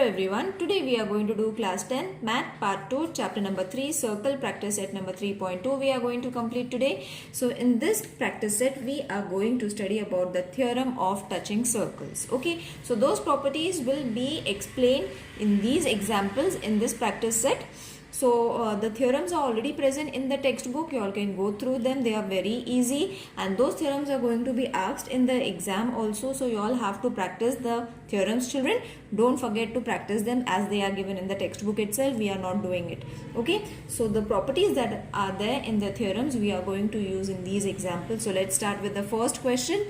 everyone, today we are going to do class 10 math part 2 chapter number 3 circle practice set number 3.2 we are going to complete today. So in this practice set we are going to study about the theorem of touching circles. Okay, so those properties will be explained in these examples in this practice set. So the theorems are already present in the textbook. You all can go through them. They are very easy and those theorems are going to be asked in the exam also. So you all have to practice the theorems, children. Don't forget to practice them as they are given in the textbook itself. We are not doing it. Okay. So the properties that are there in the theorems we are going to use in these examples. So let's start with the first question.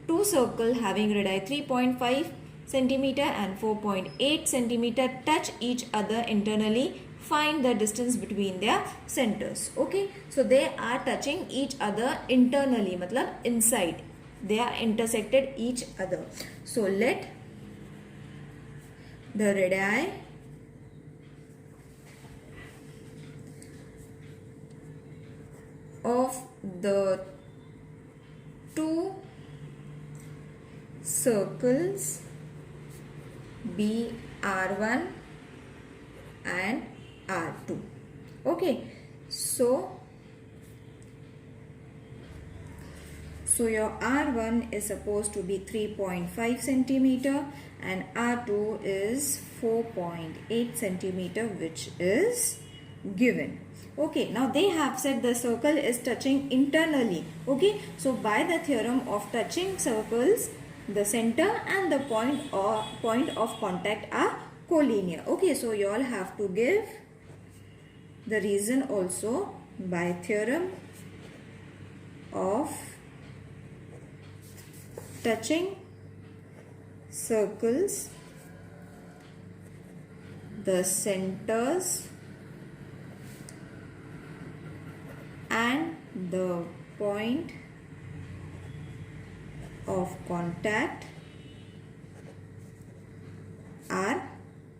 Two circles having radii 3.5 centimeter and 4.8 centimeter touch each other internally. Find the distance between their centers. Okay, so they are touching each other internally, matlab inside. They are intersected each other. So let the radii of the two circles be R1 and R2. Okay, so your R1 is supposed to be 3.5 centimeter and R2 is 4.8 centimeter, which is given. Okay, now they have said the circle is touching internally. Okay, so by the theorem of touching circles, the center and the point of contact are collinear. Okay, so you all have to give the reason also. By theorem of touching circles, the centers and the point of contact are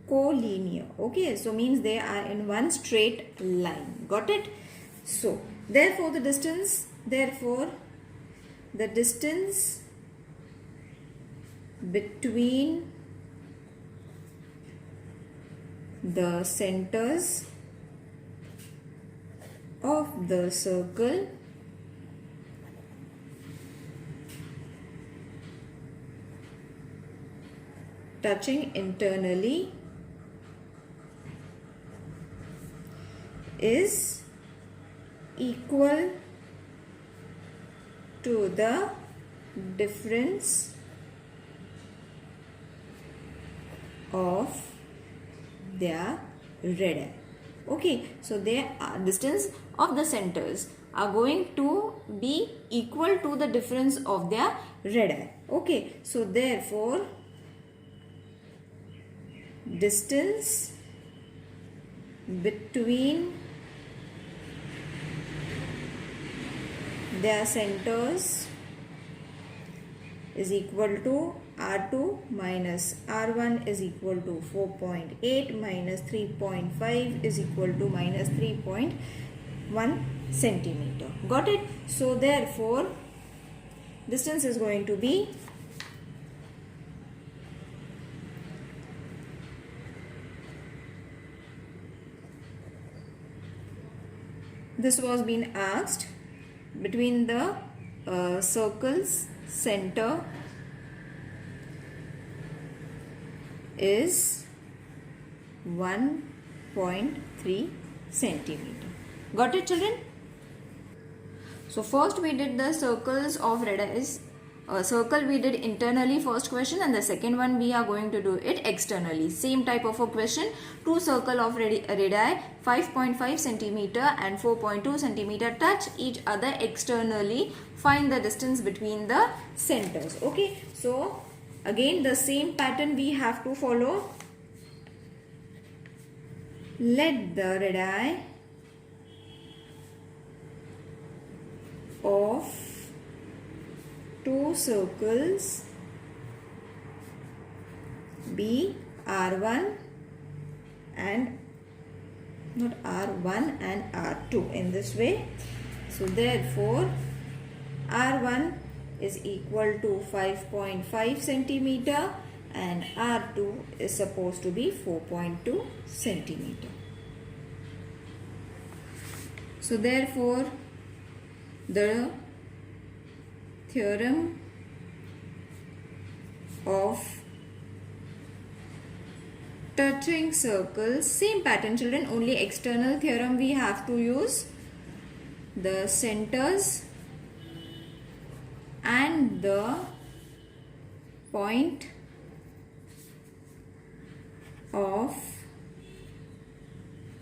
collinear. Okay, so means they are in one straight line. Got it? So therefore the distance between the centers of the circle touching internally is equal to the difference of their radii. Okay, so their distance of the centers are going to be equal to the difference of their radii. Okay, so therefore distance between their centers is equal to R2 minus R1 is equal to 4.8 minus 3.5 is equal to minus 3.1 centimeter. Got it? So therefore distance is going to be this was being asked between the circle's center is 1.3 centimeter. Got it, children? So first we did the circles of radii. Circle we did internally first question, and the second one we are going to do it externally. Same type of a question. Two circle of radii 5.5 centimeter and 4.2 centimeter touch each other externally. Find the distance between the centers. Okay, so again the same pattern we have to follow. Let the radii of two circles be R1 and not R1 and R2 in this way. So therefore R1 is equal to 5.5 centimeter and R2 is supposed to be 4.2 centimeter. So therefore the theorem of touching circles, same pattern children, only external theorem we have to use. The centers and the point of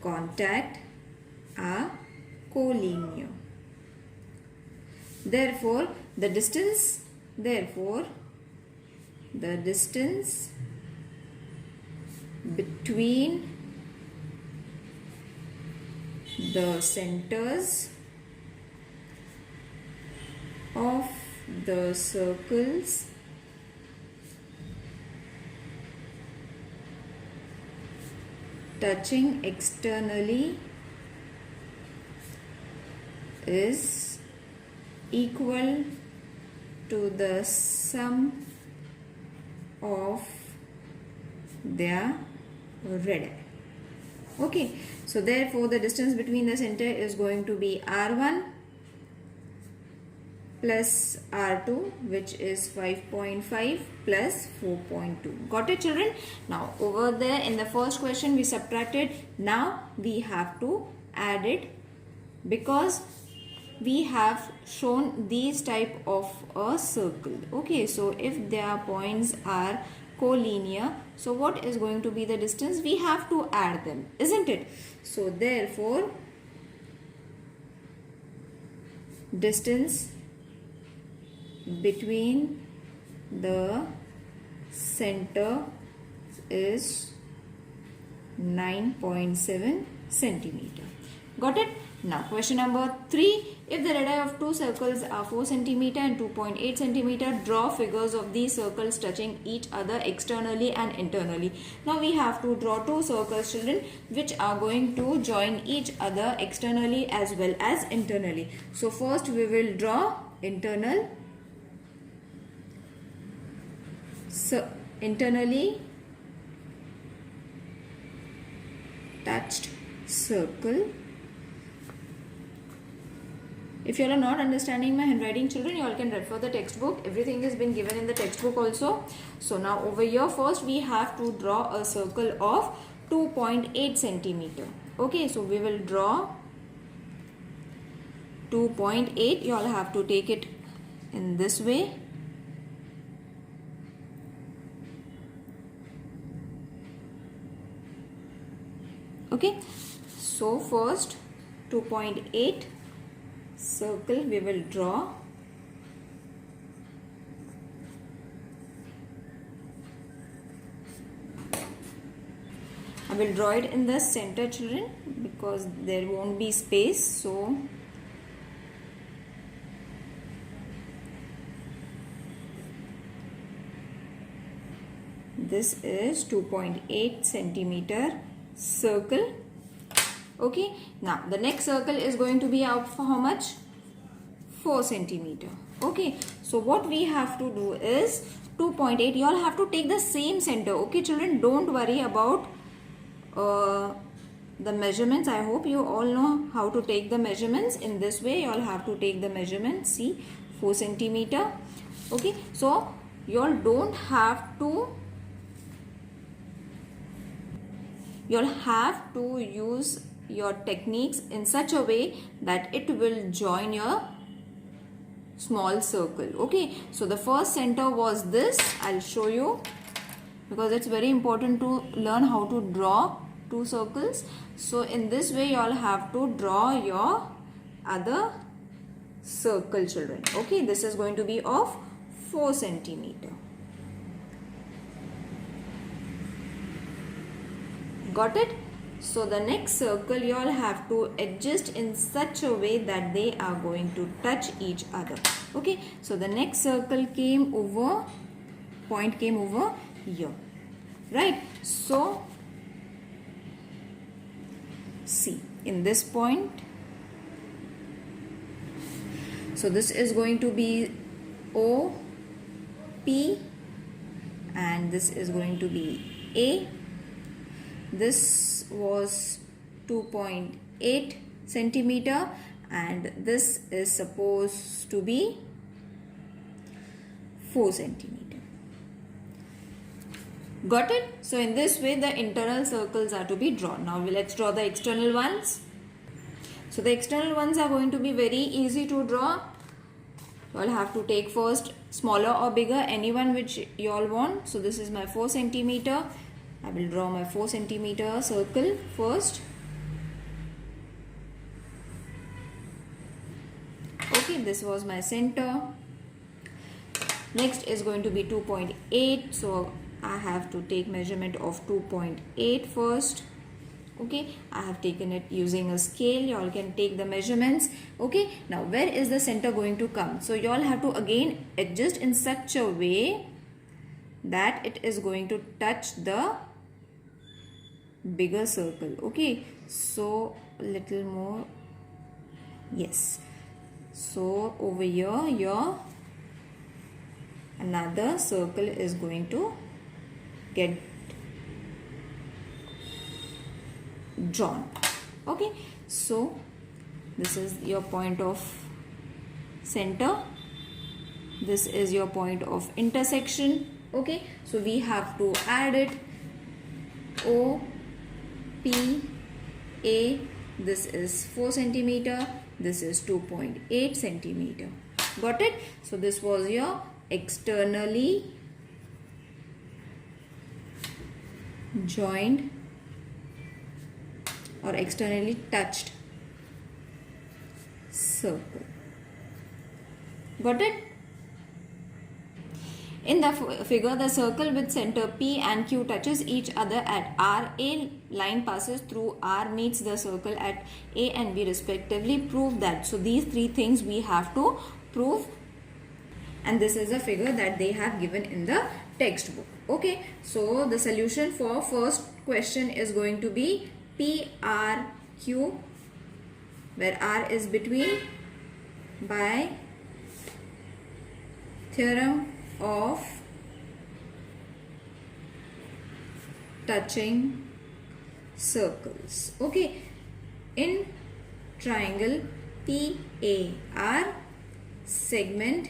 contact are collinear. Therefore the distance between the centers of the circles touching externally is equal to the sum of their radii. Okay, so therefore the distance between the center is going to be R1 plus R2, which is 5.5 plus 4.2. Got it children? Now over there in the first question we subtracted. Now we have to add it because we have shown these type of a circle. Okay, so if their points are collinear, so what is going to be the distance? We have to add them, isn't it? So therefore distance between the center is 9.7 centimeter. Got it? Now question number 3. If the radii of two circles are 4 centimeter and 2.8 centimeter, draw figures of these circles touching each other externally and internally. Now we have to draw two circles children which are going to join each other externally as well as internally. So first we will draw internally touched circle. If you are not understanding my handwriting children, you all can refer the textbook. Everything has been given in the textbook also. So now over here first we have to draw a circle of 2.8 centimeter. Okay, so we will draw 2.8. You all have to take it in this way. Okay, so first 2.8 circle we will draw. I will draw it in the center children because there won't be space. So this is 2.8 centimeter circle. Okay, now the next circle is going to be out for how much? 4 centimeter. Okay, so what we have to do is 2.8. You all have to take the same center. Okay children, don't worry about the measurements. I hope you all know how to take the measurements. In this way you all have to take the measurements. See, 4 centimeter. Okay, so you all don't have to, you all have to use your techniques in such a way that it will join your small circle. Okay, so the first center was this. I'll show you because it's very important to learn how to draw two circles. So in this way you all have to draw your other circle children. Okay, this is going to be of 4 centimeter. Got it? So the next circle you all have to adjust in such a way that they are going to touch each other. Okay, so the next circle came over, point came over here, right? So see, in this point, so this is going to be O, P and this is going to be A. This was 2.8 centimeter and this is supposed to be 4 centimeter. Got it? So in this way the internal circles are to be drawn. Now let's draw the external ones. So the external ones are going to be very easy to draw. You all have to take first smaller or bigger, anyone which you all want. So this is my 4 centimeter. I will draw my 4 centimeter circle first. Okay, this was my center. Next is going to be 2.8. So I have to take measurement of 2.8 first. Okay, I have taken it using a scale. You all can take the measurements. Okay, now where is the center going to come? So you all have to again adjust in such a way that it is going to touch the bigger circle. Okay, so a little more. Yes, so over here your another circle is going to get drawn. Okay, so this is your point of center, this is your point of intersection. Okay, so we have to add it. O P A, this is 4 centimeter, this is 2.8 centimeter. Got it? So this was your externally joined or externally touched circle. Got it? In the figure, the circle with center P and Q touches each other at R. A line passes through R, meets the circle at A and B respectively. Prove that. So these three things we have to prove, and this is a figure that they have given in the textbook. Okay, so the solution for first question is going to be PRQ, where R is between, by theorem of touching circles. Okay, in triangle PAR, segment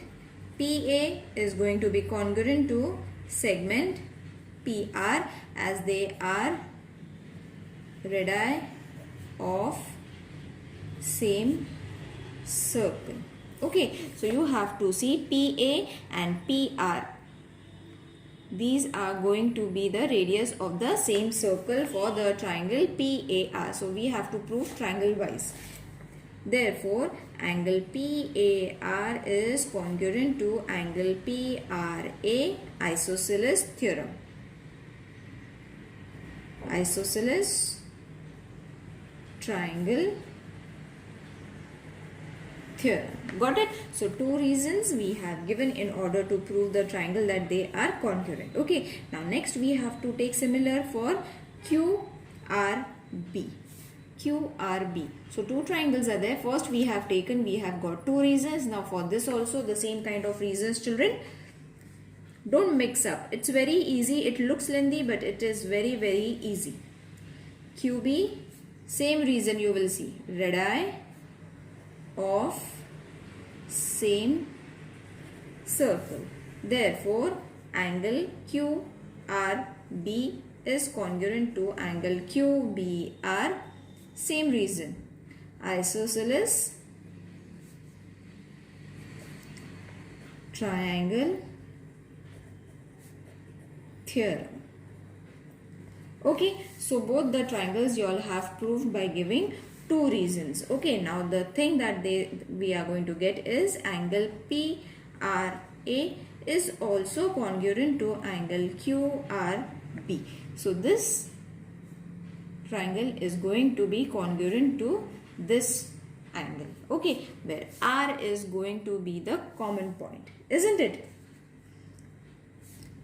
PA is going to be congruent to segment PR, as they are radii of same circle. Okay, so you have to see PA and PR. These are going to be the radius of the same circle for the triangle PAR. So we have to prove triangle wise. Therefore, angle PAR is congruent to angle PRA, isosceles theorem. Isosceles triangle theorem. Got it? So two reasons we have given in order to prove the triangle that they are congruent. Okay, now next we have to take similar for QRB. QRB. So two triangles are there. First we have got two reasons. Now for this also the same kind of reasons, children. Don't mix up. It's very easy. It looks lengthy, but it is very, very easy. QB, same reason you will see. Radii of same circle. Therefore, angle QRB is congruent to angle QBR. Same reason. Isosceles triangle theorem. Okay, so both the triangles you all have proved by giving two reasons. Okay, now the thing that we are going to get is angle PRA is also congruent to angle QRB. So this triangle is going to be congruent to this angle. Okay, where R is going to be the common point, isn't it?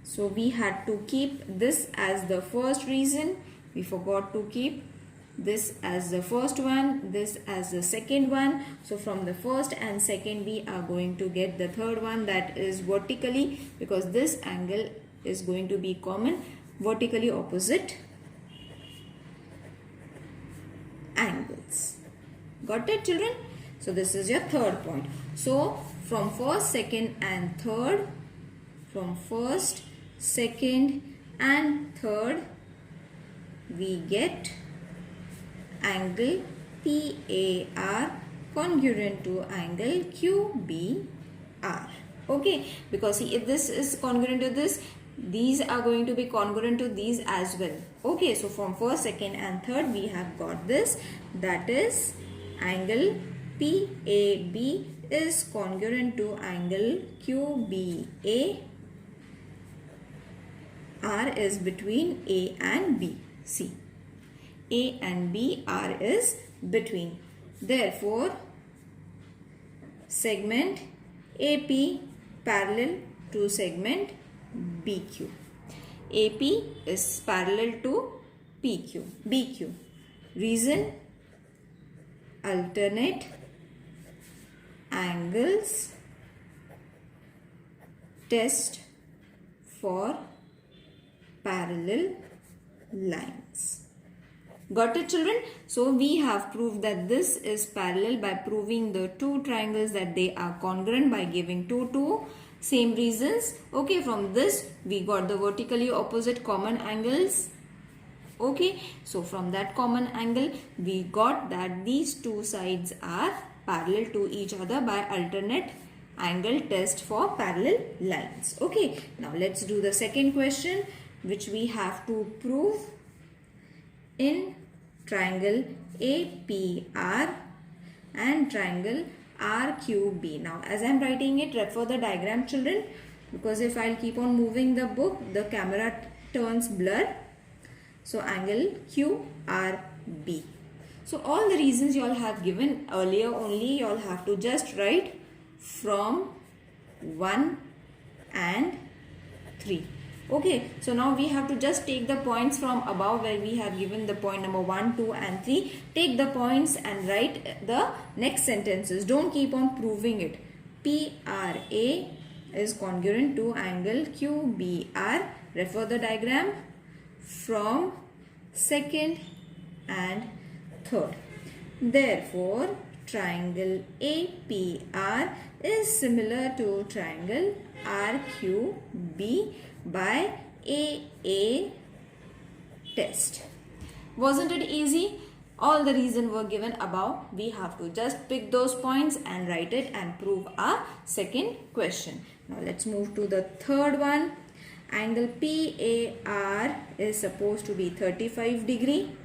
So we had to keep this as the first reason. We forgot to keep this as the first one, this as the second one. So from the first and second we are going to get the third one, that is vertically, because this angle is going to be common vertically opposite angles. Got it, children? So this is your third point. So from first, second and third, from first, second and third, we get angle PAR congruent to angle QBR. Okay, because see, if this is congruent to this, these are going to be congruent to these as well. Okay, so from first, second and third we have got this, that is angle PAB is congruent to angle QBA. R is between A and B. See, A and B, R is between. Therefore, segment AP parallel to segment BQ. AP is parallel to BQ. Reason, alternate angles test for parallel lines. Got it, children? So we have proved that this is parallel by proving the two triangles that they are congruent by giving two same reasons. Okay, from this we got the vertically opposite common angles. Okay, so from that common angle we got that these two sides are parallel to each other by alternate angle test for parallel lines. Okay, now let's do the second question, which we have to prove in triangle APR and triangle RQB. Now as I am writing it, refer the diagram, children, because if I'll keep on moving the book, the camera turns blur. So angle QRB. So all the reasons you all have given earlier only, you all have to just write from 1 and 3. Okay, so now we have to just take the points from above where we have given the point number 1, 2 and 3. Take the points and write the next sentences. Don't keep on proving it. PRA is congruent to angle QBR. Refer the diagram from second and third. Therefore, triangle APR is similar to triangle RQB by AA test. Wasn't it easy? All the reasons were given above. We have to just pick those points and write it and prove our second question. Now let's move to the third one. Angle PAR is supposed to be 35 degree,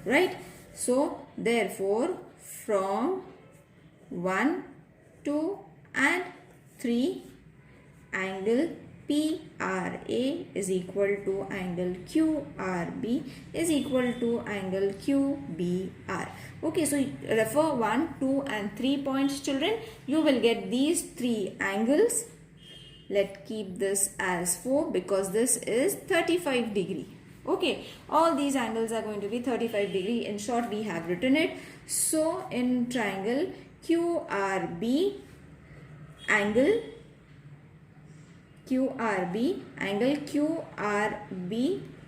right? So therefore from 1, 2 and 3, angle PRA is equal to angle QRB is equal to angle QBR. Okay, so refer 1, 2 and 3 points, children. You will get these 3 angles. Let's keep this as 4 because this is 35 degree. Okay, all these angles are going to be 35 degree. In short, we have written it. So in triangle QRB, angle QRB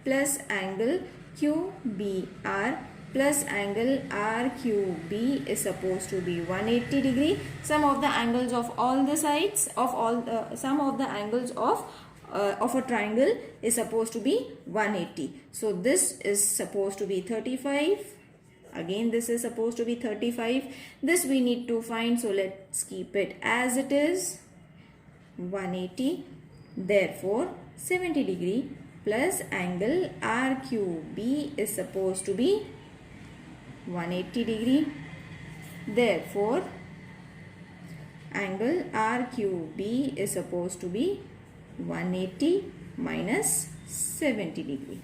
plus angle QBR plus angle RQB is supposed to be 180 degree. Sum of the angles of all the sides of all sum of the angles of a triangle is supposed to be 180. So this is supposed to be 35. Again, this is supposed to be 35. This we need to find. So let's keep it as it is, 180. Therefore, 70 degree plus angle RQB is supposed to be 180 degree. Therefore, angle RQB is supposed to be 180 minus 70 degree.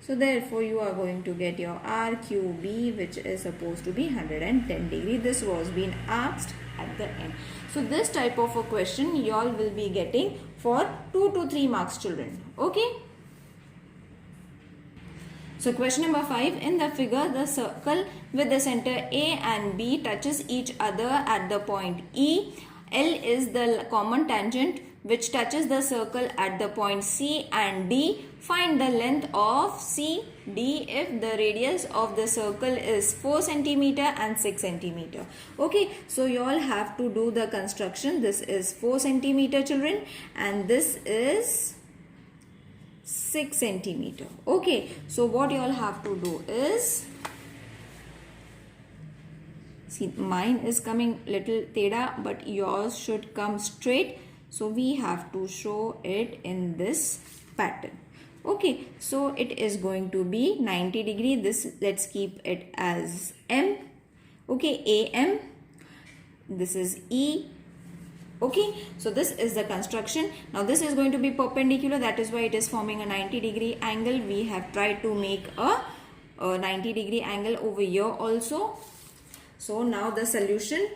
So therefore, you are going to get your RQB, which is supposed to be 110 degree. This was being asked at the end. So this type of a question you all will be getting for 2 to 3 marks, children. Okay. So question number 5. In the figure, the circle with the center A and B touches each other at the point E. L is the common tangent which touches the circle at the point C and D. Find the length of CD if the radius of the circle is 4 centimeter and 6 centimeter. Okay, so you all have to do the construction. This is 4 centimeter, children, and this is 6 centimeter. Okay, so what you all have to do is, see, mine is coming little teda, but yours should come straight. So we have to show it in this pattern. Okay, so it is going to be 90 degree. This, let's keep it as M. Okay, AM. This is E. Okay, so this is the construction. Now this is going to be perpendicular. That is why it is forming a 90 degree angle. We have tried to make a 90 degree angle over here also. So now the solution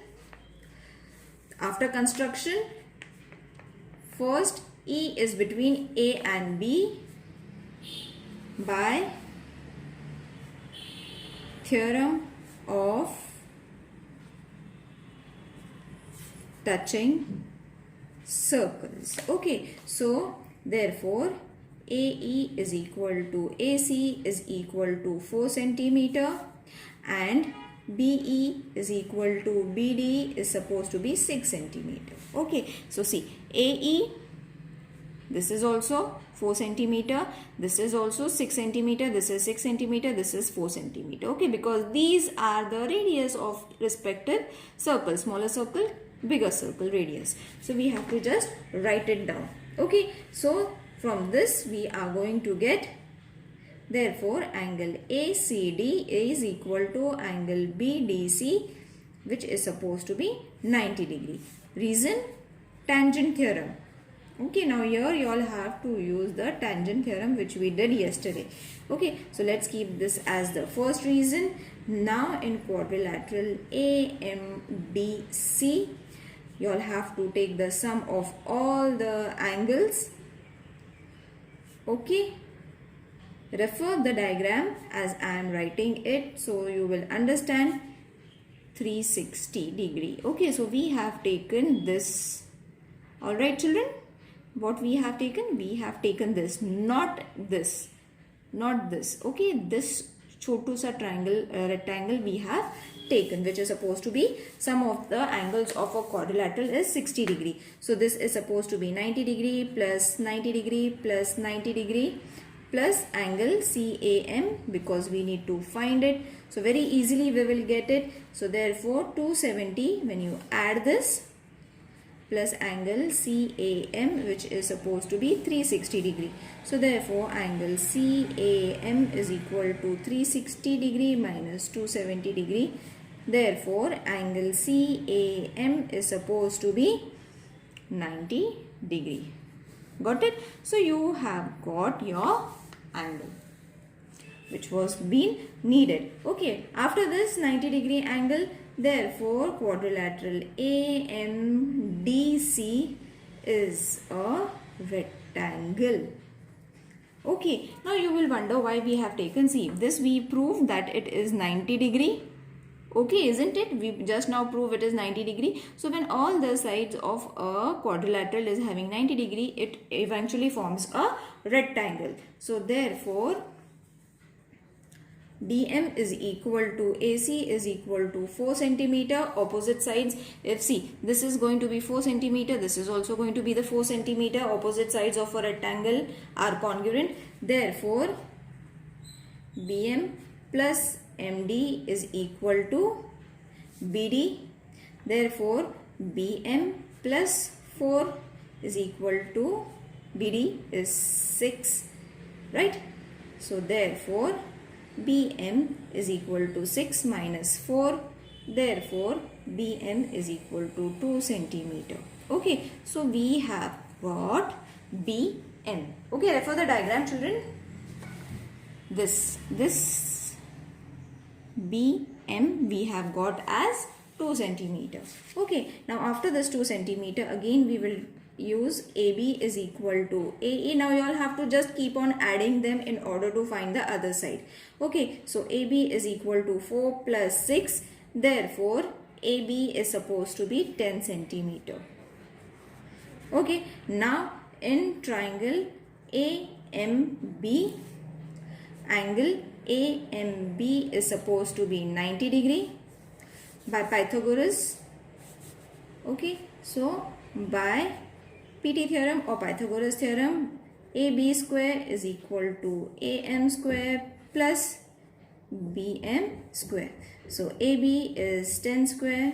after construction. First, E is between A and B by theorem of touching circles. Okay, so therefore AE is equal to AC is equal to 4 centimeter and BE is equal to BD is supposed to be 6 centimeter. Okay, so see, AE, this is also 4 centimeter, this is also 6 centimeter, this is 6 centimeter, this is 4 centimeter. Okay, because these are the radius of respective circle, smaller circle, bigger circle radius. So we have to just write it down. Okay, so from this we are going to get, therefore angle ACD is equal to angle BDC, which is supposed to be 90 degree. Reason? Tangent theorem. Okay, now here you all have to use the tangent theorem which we did yesterday. Okay, so let's keep this as the first reason. Now in quadrilateral AMDC, you all have to take the sum of all the angles. Okay, refer the diagram as I am writing it, so you will understand. 360 degree. Okay, so we have taken this. All right, children, what we have taken? We have taken this, not this, not this. Okay, this chotu sa triangle, rectangle we have taken, which is supposed to be, sum of the angles of a quadrilateral is 60 degree. So this is supposed to be 90 degree plus 90 degree plus 90 degree plus angle CAM, because we need to find it. So very easily we will get it. So therefore 270, when you add this, plus angle CAM, which is supposed to be 360 degree. So therefore angle CAM is equal to 360 degree minus 270 degree. Therefore angle CAM is supposed to be 90 degree. Got it? So you have got your angle which was being needed. Okay, after this 90 degree angle, therefore quadrilateral AMDC is a rectangle. Okay, now you will wonder why we have taken, see, this we proved that it is 90 degree. Okay, isn't it? We just now prove it is 90 degree. So when all the sides of a quadrilateral is having 90 degree, it eventually forms a rectangle. So therefore DM is equal to AC is equal to 4 centimeter. Opposite sides, if see, this is going to be 4 centimeter, this is also going to be the 4 centimeter. Opposite sides of a rectangle are congruent. Therefore BM plus MD is equal to BD. Therefore BM plus 4 is equal to BD is 6, right? So therefore BM is equal to 6 minus 4. Therefore BM is equal to 2 centimeter. Okay, so we have got BM. Okay, refer the diagram, children. This BM we have got as 2 centimeter. Okay, now after this 2 centimeter, again we will use AB is equal to AE. Now you all have to just keep on adding them in order to find the other side. Okay, so AB is equal to 4 plus 6. Therefore AB is supposed to be 10 centimeter. Okay, now in triangle AMB, angle AMB is supposed to be 90 degree by Pythagoras. Okay, so by PT theorem or Pythagoras theorem, AB square is equal to AM square plus BM square. So AB is 10 square,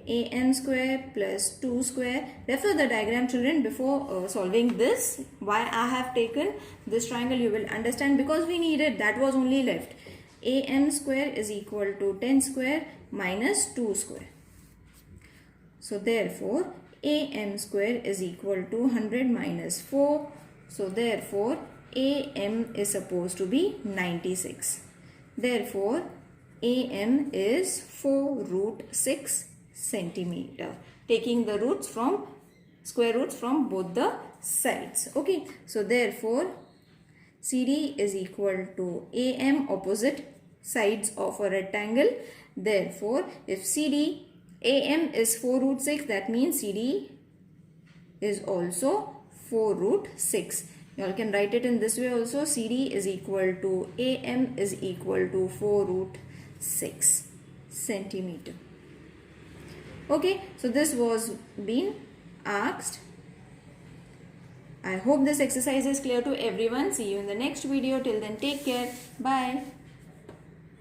AM square plus 2 square. Refer the diagram, children, before solving this. Why I have taken this triangle you will understand, because we needed, that was only left. AM square is equal to 10 square minus 2 square. So therefore AM square is equal to 100 minus 4. So therefore AM is supposed to be 96. Therefore AM is 4 root 6 centimeter, taking the roots from square roots from both the sides. Okay, so therefore CD is equal to AM, opposite sides of a rectangle. Therefore if CD AM is 4 root 6, that means CD is also 4 root 6. You all can write it in this way also. CD is equal to AM is equal to 4 root 6 centimeter. Okay, so this was been asked. I hope this exercise is clear to everyone. See you in the next video. Till then, take care. Bye.